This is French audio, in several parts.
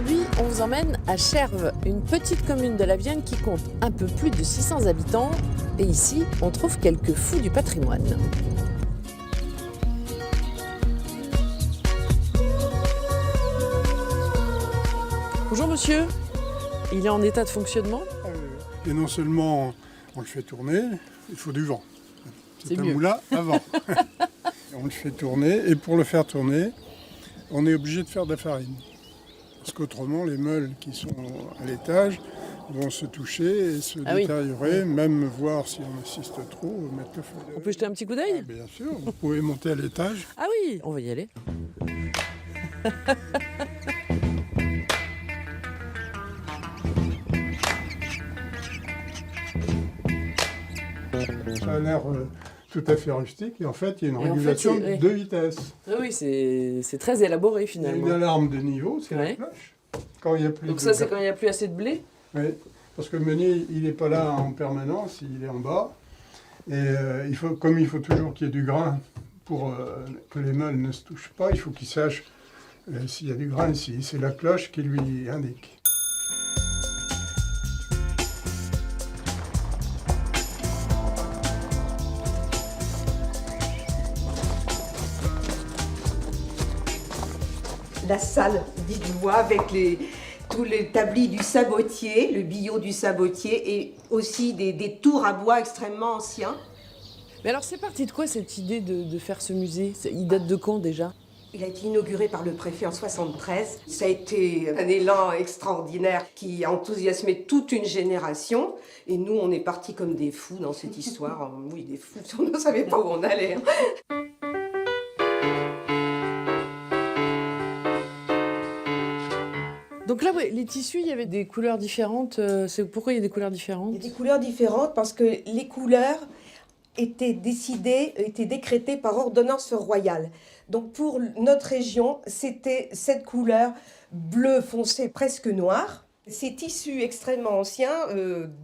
Aujourd'hui, on vous emmène à Cherves, une petite commune de la Vienne qui compte un peu plus de 600 habitants. Et ici, on trouve quelques fous du patrimoine. Bonjour monsieur, il est en état de fonctionnement? Et non seulement on le fait tourner, il faut du vent. C'est un mieux. moulin à vent. On le fait tourner et pour le faire tourner, on est obligé de faire de la farine. Parce qu'autrement, les meules qui sont à l'étage vont se toucher et se détériorer, même voir si on insiste trop, mettre le feu. On peut jeter un petit coup d'œil? Bien sûr, vous pouvez monter à l'étage. Ah oui, on va y aller. Ça a l'air tout à fait rustique et en fait, il y a une régulation de vitesse. Ah oui, c'est très élaboré Il y a finalement. une alarme de niveau, c'est la cloche. Quand il y a plus Donc ça, c'est quand il n'y a plus assez de blé? Oui, parce que le meunier, il n'est pas là en permanence, il est en bas. Et comme il faut toujours qu'il y ait du grain pour que les meules ne se touchent pas, il faut qu'il sache s'il y a du grain ici. C'est la cloche qui lui indique. La salle, dites-moi, avec tous les tablis du sabotier, le billot du sabotier et aussi des tours à bois extrêmement anciens. Mais alors c'est parti de quoi cette idée de faire ce musée? Il date de quand déjà? Il a été inauguré par le préfet en 73. Ça a été un élan extraordinaire qui a enthousiasmé toute une génération. Et nous, on est partis comme des fous dans cette histoire. Oui, des fous, on ne savait pas où on allait. Donc là, les tissus, il y avait des couleurs différentes. Pourquoi il y a des couleurs différentes? Il y a des couleurs différentes parce que les couleurs étaient décrétées par ordonnance royale. Donc pour notre région, c'était cette couleur bleu foncé, presque noir. Ces tissus extrêmement anciens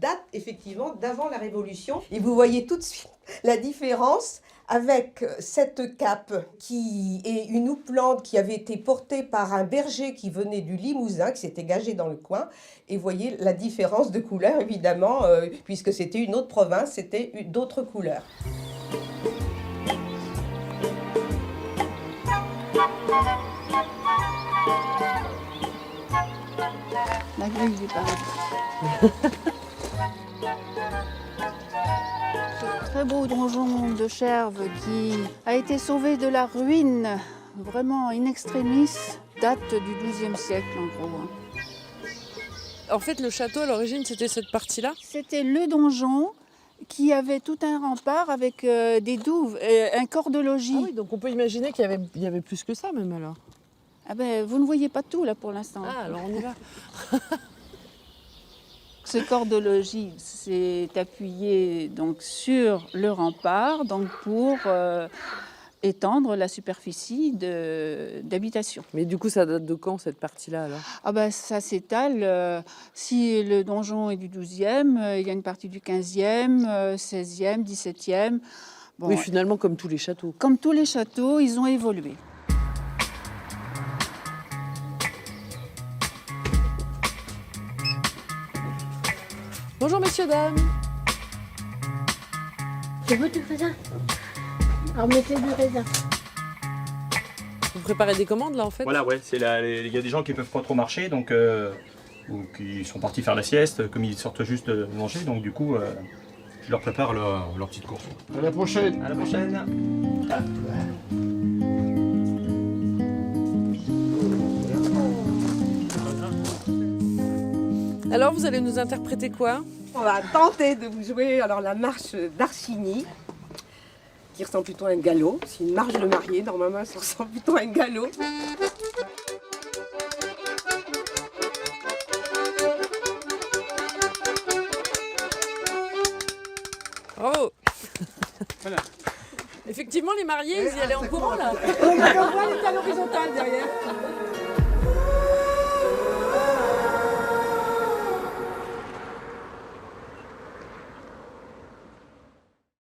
datent effectivement d'avant la Révolution. Et vous voyez tout de suite la différence avec cette cape qui est une houppelande qui avait été portée par un berger qui venait du Limousin, qui s'était gagé dans le coin. Et vous voyez la différence de couleur, évidemment, puisque c'était une autre province, c'était d'autres couleurs. La grille du paradis. Ce très beau donjon de Cherves qui a été sauvé de la ruine, vraiment in extremis, date du XIIe siècle en gros. En fait, le château, à l'origine, c'était cette partie-là? C'était le donjon qui avait tout un rempart avec des douves, un corps de logis. Ah oui, donc on peut imaginer qu'il y avait plus que ça même alors. Ah ben, vous ne voyez pas tout là pour l'instant. Ah, alors on y va. Ce corps de logis s'est appuyé donc sur le rempart donc pour étendre la superficie d'habitation. Mais du coup, ça date de quand cette partie-là alors? Ah ben, ça s'étale. Si le donjon est du XIIe, il y a une partie du XVe, XVIe, XVIIe. Bon, oui, finalement, comme tous les châteaux. Comme tous les châteaux, ils ont évolué. Bonjour messieurs, dames. Je veux du raisin. Alors mettez du raisin. Vous préparez des commandes là en fait? Voilà, ouais, il y a des gens qui peuvent pas trop marcher, donc ou qui sont partis faire la sieste, comme ils sortent juste de manger, donc du coup, je leur prépare leur petite course. À la prochaine. À la prochaine. Alors, vous allez nous interpréter quoi? On va tenter de vous jouer alors la marche d'Archigny, qui ressemble plutôt à un galop. C'est une marche de mariée, normalement ça ressemble plutôt à un galop. Bravo. Voilà. Effectivement, les mariés, ils y allaient en courant là. On voit les à l'horizontale derrière.